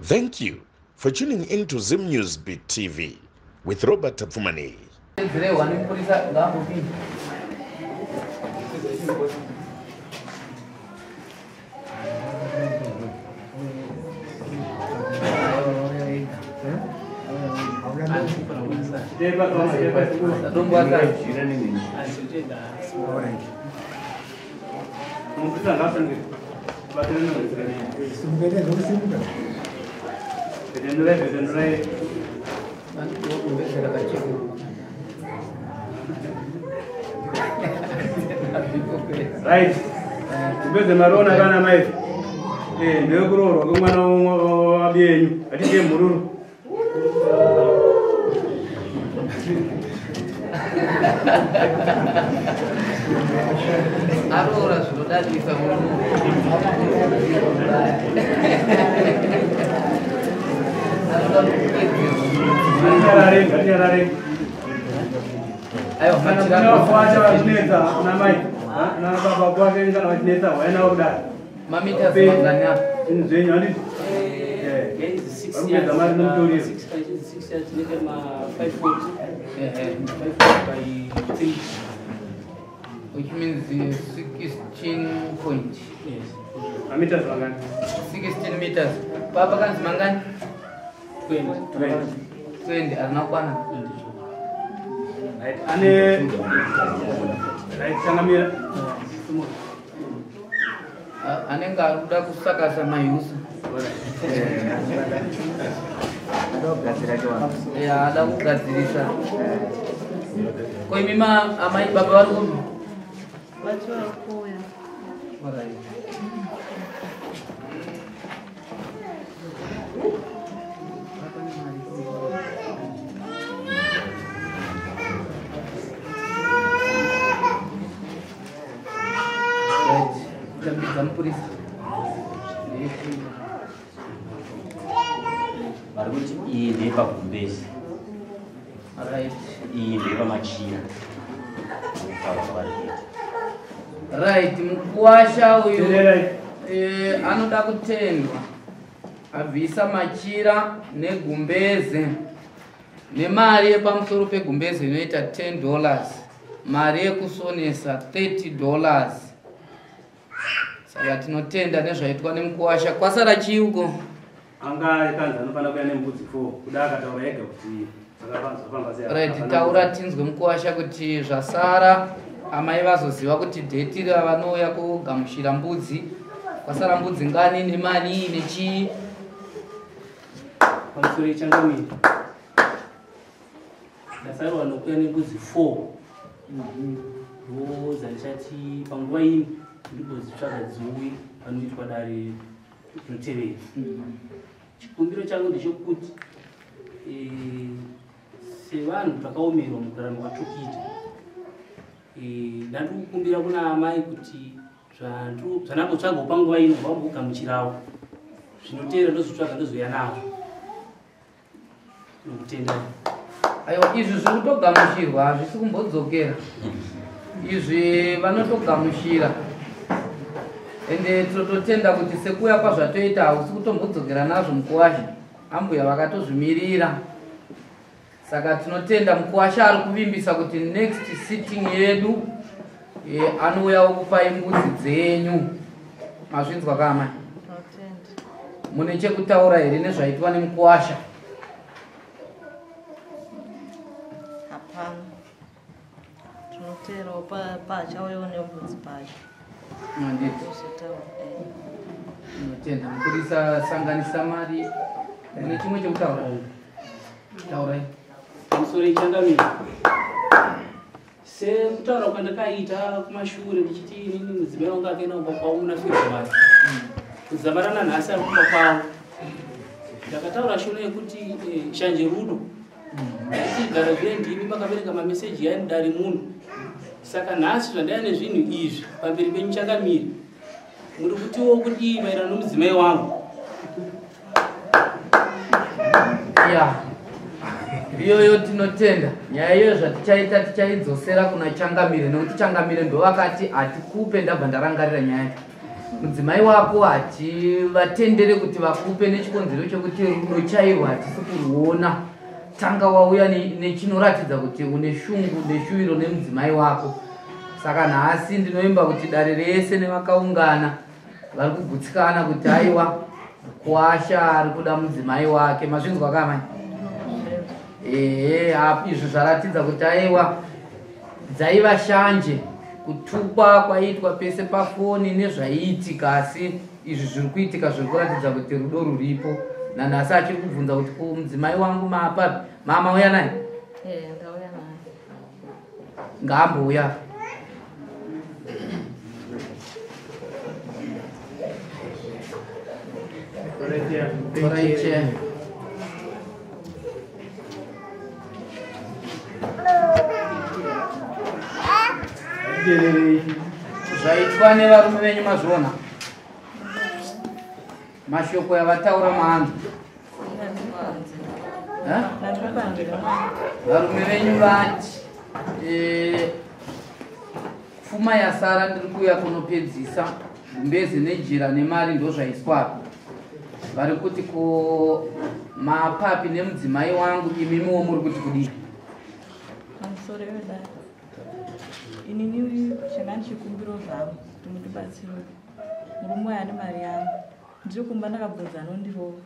Thank you for tuning in to Zim News Beat TV with Robert Tapfumani. Right. Because the Marona ran away. No grow, Gumano, I didn't Muru. Allora, soldati di favore. Ayo, macam apa aja neta, namai. Nama bapa gua kan kalau neta, wena udah. Mami dah sebenarnya. Ini jadi. Yes, 6 years. 6 years, nigga, 5 foot. 5 foot by 3. Which means 16 point. Yes. Meters mangan. 16 meters. Papa kan semangan? 20. Anak mana? Right. Ane. Right, sana mira. Ane nggak udah kusaka sama Yusuf. Ya, ada bukan dirisa. Kau mima amai bapa baru. Watu wakuya. Alright. Barulho e leva base. Alright. E leva machina. Right, mkuasha huyu anoda kutendwa abvisa machira negumbeze nemari yepamusoro pegumbeze inoita $10, mari yekusonesa $30. Saka tinotenda nezvaitwa nemukuasha. Kwasara chiuko Anga ikanza anofana kuya nembudzi 4 kudaka taura ega kuti saka right, taura tinzwe mukuasha kuti zvasara amai vazoziva kuti dheti ravanouya kugamushira mbudzi. Kwasara mbudzi ngani nemani nechi Pamusoro changamira. Ndasarwa nokuya nembudzi 4. Ndozalichati panguva ino ndibozitsvaga dziwi panoitwa dare rinotevera. Chikumbiro changu ndechekuti sevanhu takaomerwa mukurarama kwatinoita, ndandokukumbira kuna amai kuti zvandambotsvagawo panguva ino vambogamuchirawo zvinotevera ndozotsvaga ndozoya nazvo nokutendai. aiwa izvi zviri kutogamushirwa hazvisi kumbodzokera. Izvi vanotogamushira ende tototenda kuti sekuya kwazvatoita hausi kutombodzokera nazvo mukuasha. Ambuya vakatozvimirira. Saka tinotenda mukuasha ari kuvimbisa kuti next sitting yedu anouya kupai mbudzi dzenyu. Mazvinzwa kama mune chekutaura here nezvaitwa nemukuasha? Hapana. Tunotero pacha wewe nembudzi pacha. Manditi. Tinotenda mukurisa sanganisa mari. Mune chimwe chekutaura? Taurai. Pamusoro changamira. Sekutaura kwandakaita kumashure ndichiti inini mudzimai wangu akaenda kumba kwavo muna February. Kuzamarana nhasi ari kumba kwavo. Ndakataura shure yekuti shanje rudo. Ndachigara zvire ndimi makabereka mameseji yainodari munhu. Saka nhasi zvandaya nezvinhu izvi pamberi penyu Changamire, muri kutiwo kudii maererano nomudzimai wangu? Ya. Iyoyo tinotenda. Nyaya iyo zvatichaita tichaidzosera kuna Changamire nekuti Changamire ndo vakati atikupe ndabva ndarangarira nyaya. mudzimai wako hativatendere kuti vakupe nechikonzero chokuti rudo chairwa hatisi kuruona. Tanga wauya nechinoratidza kuti une shungu neshuviro nemudzimai wako. Saka nhasi ndinoimba kuti dare rese nevakaungana vari kugutsikana kuti aiwa kuasha ari kuda mudzimai wake. Mazvinzwa kamai? Izvi zvaratidza kuti aiwa dzaiva shanje kutukwa kwaitwa pese pafoni nezvaiitika, asi izvi zviri kuitika zviri kuratidza kuti rudo ruripo. Nanhasi achiri kubvunza kuti mudzimai wangu maapapi? Mama uya naye? Ndauya naye. Ngambouya. Zvaitwa nevarume venyu mazviona? Mashoko yavataura maanza. Varume venyu vati pfuma yasara ndiri kuuya kunopedzisa, gumbezi nejira nemari ndo zvaiswapo. Vari kuti ko mapapi nemudzimai wangu imimiwo muri kuti kudii? Pamusoro wedai. Inini changani chikumbiro zvangu kuti mundibatsire. Murume ane mari yangu. Ndiri kumba ndakabvunza nondirova.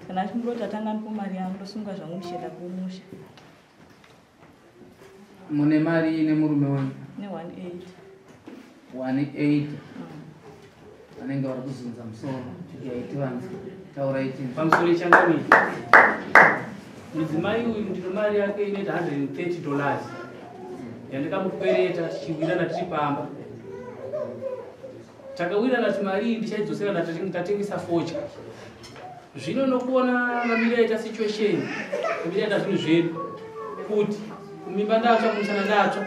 Kana achikumbiro tatanga ndipo mari yangu ndosunga zvangu mushenda kumusha. Mune mari ine murume wangu? Ne 1.8. 1.8. Anenge vari kuzunza musoro. Yaiti vanhu. Taura iti. Pamusoro changamini. Mudzimai uyu ndino mari yake inoita $130. Yandikamukwereta tichiwirana tiri pamba. Takawirana kuti mari iyi ndichaidzosera ndatengesa fodya. Zvino nokuona mamiriro aita situation, mamiriro aita zvinhu zvedu kuti kumimba ndatsva kumusana ndatsva.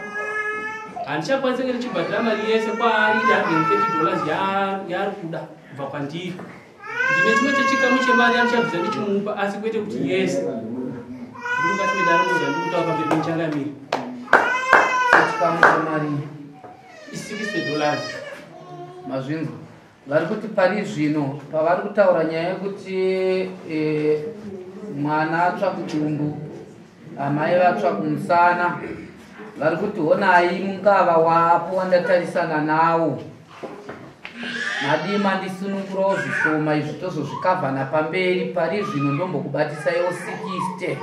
Handichakwanisa kuti ndichibhadhira mari yese kwaari $130 yaari kuda kubva kwandiri. Ndine chimwe chechikamu chemari yanichabvisa ndichimupa, asi kwete kuti yese. Ndingati ndarimudza ndikutaura pamberi penchangamiri. Chikamu chemari $60. Mazvinzwa. Vari kuti pari zvino pavari kutaura nyaya yekuti mwana atsva kudumbu, amai vatsva kumusana, vari kuti honai mungava wapo wandatarisana nawo. Madima ndisunungurawo zvishoma izvi tozozvikavhana pamberi. Pari zvino ndombokubatisaiwo 60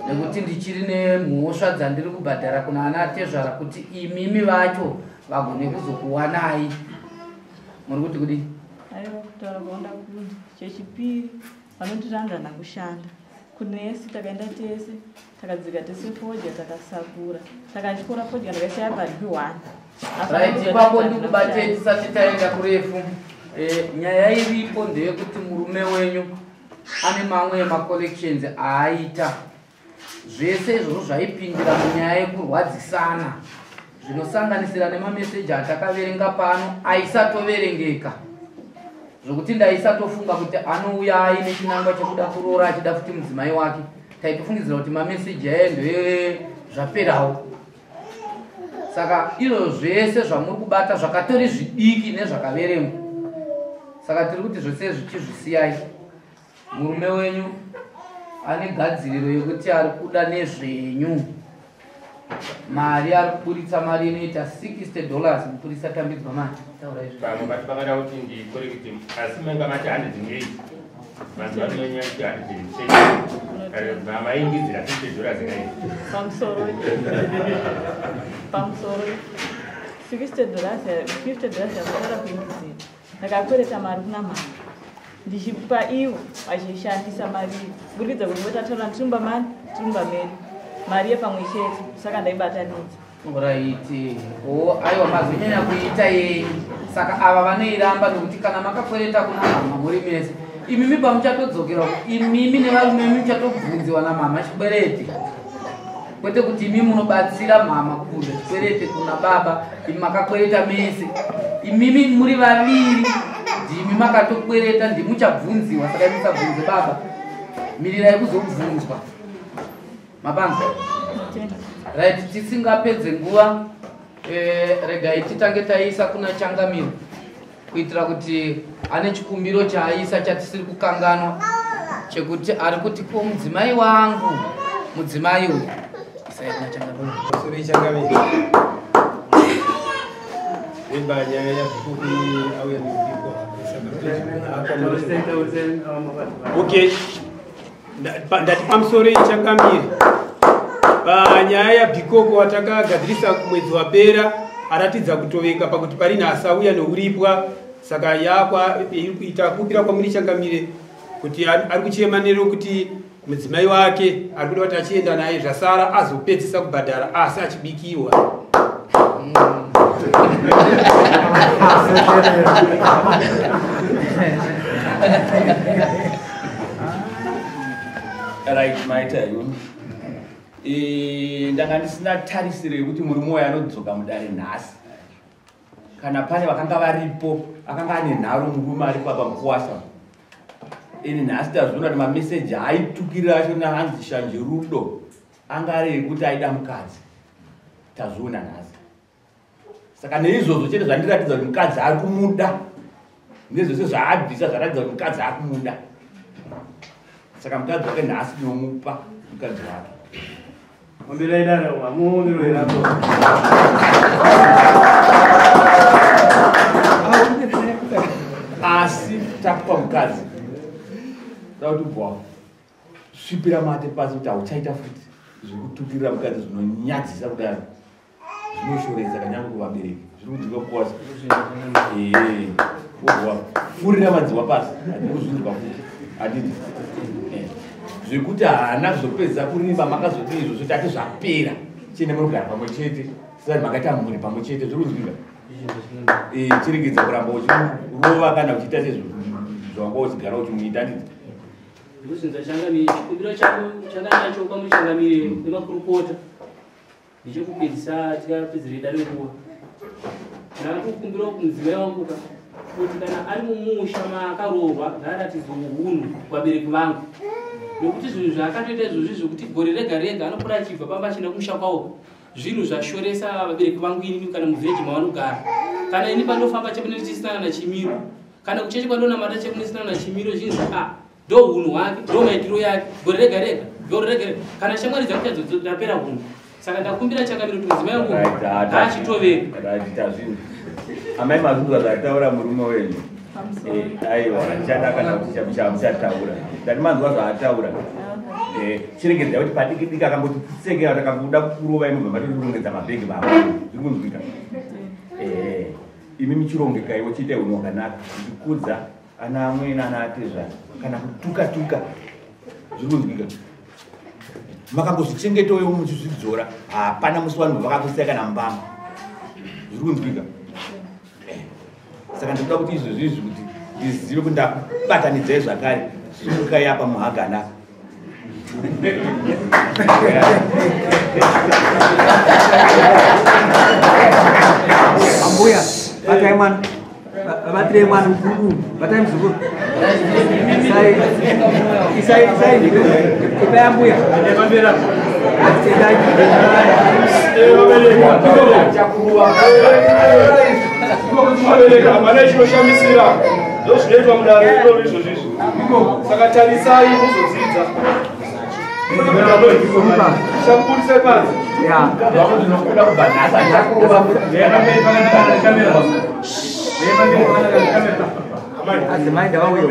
nekuti ndichiri nemhosva dzandiri kubhadhara kuna ana atezvara kuti imimi vacho vagone kuzokuwanai. Muri kuti kudii? Aiwa kutaura kwaunda kuti chechipiri vanotirangana kushanda. Kunesi takaenda tese, takadzika tese fodya takasakura. Takachikora fodya ndakashaya padvi 1. Right, ipapo ndikubate tisati taenda kurefu. Nyaya iripo ndeyekuti murume wenyu ane mamwe emacollections aaita. Zvese izvozvo zvaipindira munyaya yekurwadzisana, zvinosanganisira nemameseji atakaverenga pano aisatoverengeka, zvokuti ndaisatofunga kuti anouya aine chinangwa chekuda kuroora achida futi mudzimai wake. Taitofungidzira kuti mameseji aya ndoye zvaperawo. Saka izvo zvese zvamuri kubata zvakatori zvidiki nezvakaverengwa. Saka tiri kuti zvose zvichizvisiyai. Murume wenyu ane gadziriro yekuti ari kuda nezvenyu. Mari ari kuburitsa mari inoita $60. Mupurisa tambidzwa mari. Taura izvi. Pamwe vakada kuti ndikore kuti asi manga mati 108. Vanhu vanonyanya kuti 110. Mama ingidzira $50 zinayi. Pamusoro. $60, $50 yakutara kuingidzira. Ndakakwereta mari kuna mama. Ndichipa ivo vachishandisa mari burikidza kuti votataura tirumba mari tirumba meri mari yepamwe chete, saka ndaibatanidza. Right. Aiwa mazonyanya kuita yenyu. Saka ava vanoiramba nokuti kana makakwereta kuna mama muri mese, imimi pamuchatodzokera, imimi nevarume muchatobvunziwa namama chikwerete. Kwete kuti imimi munobatsira mama kubvunza chikwerete kuna baba, imi makakwereta mese. Imimi muri vaviri ndimi makatokwereta, ndimuchabvunziwa, saka musabvunze baba. Mirirai kuzobvunzwa. Mapanza. Right, tisingapedze nguva regai titange taisa kuna Changamiro kuitira kuti ane chikumbiro chaisa chatisiri kukanganwa chekuti ari kuti ko mudzimai wangu mudzimai uyu isai kuna Changamiro suri Changamiro ibanya ya kuki au ya ndiko okay ndati pamusoro Changamiro nyaya yabhikoko watakagadzirisa mwedzi wapera aratidza kutoveka pakuti pari nhasi auya neuripwa saka yakwa kuita kumbira kwamuri Changamire kuti ari kuchema nero kuti mudzimai wake ari kuda kuti achienda naye zvasara azopedzisa kubhadhara asi achibikiwa. Right, maita yuni. Ndanga ndisina tarisire kuti murume uyu anodzoka mudare nhasi. Kana pane vakanga varipo akanga ane nharo murume ari papa mukuwasa. Ini nhasi tazviona kuti mameseji aitukirira acho nahanzi Shanje Rudo anga ari ekuti aida mukadzi. Tazviona nhasi. Saka neizvozvo chete zvandiratidza kuti mukadzi ari kumuda. Nezvose zvaabvisa zvaratidza kuti mukadzi ari kumuda. Saka mukadzi wake nhasi ndinomupa mukadzi wake. Ombira idara wa muomiro irapo. Asi takupa mukadzi. Dauti bwa. Svipira mate pasi kuti auchaita futi. Zvikutukirira mukadzi zvinonyadzisa kudaro. Zvinoshoresa kanyange kuvabereki. Zviri kudzika kuwasa. Bwa. Furira madziwa pasi. Ndikuzvinzwa futi. Adidi. Zvekuti haana kuzopedza kurimba makazoti izvo zvotati zvapera chine munogara pamwe chete saka makaita mhuri pamwe chete zviri kuzvinga chiregedza kuramba uchirova kana uchiita sezvawanga uchigara uchimuita ndidzi ndikuzvinza Changamire chikumbiro chako chakanacho kwamuri Changamire nemakurukota ndichokupedzisa tikapedzere dare nguva ndakukumbira kumudzimai wangu kuti kana ari mumusha maakarohwa ngaaratidze unhu kuvabereki vangu nokuti zvinhu zvaakatoita izvozvi zvokuti gore rega rega anopota achibva pamba achienda kumusha kwawo zvinhu zvashoresa vabereki vangu inini kana muvheji mavanogara kana ini pandofamba chekunechisina na Chimiro kana kuchechi kwandonamata chekunechisina na Chimiro zvinhu ndo unhu hwake ndo maitiro yake gore rega rega kana shamwari dzangu dzapera unhu saka ndakumbira Changamire kuti mudzimai wangu achitoveka amai mazunguza zvataura murume wenyu aiwa ndichada kana kuti chamuchataura ndati manzwa zvaataura chiregedza kuti padiki akamboti kusekera kuti akamboda kurova inobva matikurongedza mabhegi vavo zviri kunzwika imi michirongekaiwo chiite unhu hwakanaka kudza ana amweni ana atezva kana kutuka zviri kunzwika makambozvichengetowo muchizvidzora hapana musi vanhu vakakusai kana mbama zviri kunzwika saka ndinoda kuti izvozvi kuti ndizive kuti ndakubatanidzai zvakare zvikukaiapa muhagana ambuya batai mwana batire mwana mkuru batai mzukuru isai ipe ambuya Mana chinoshamisira ndozvinoitwa mudare izvozvizvo saka tarisai muzodzidza chakuburisai panze ndinokuda kubhanasa adzimai ndavauyo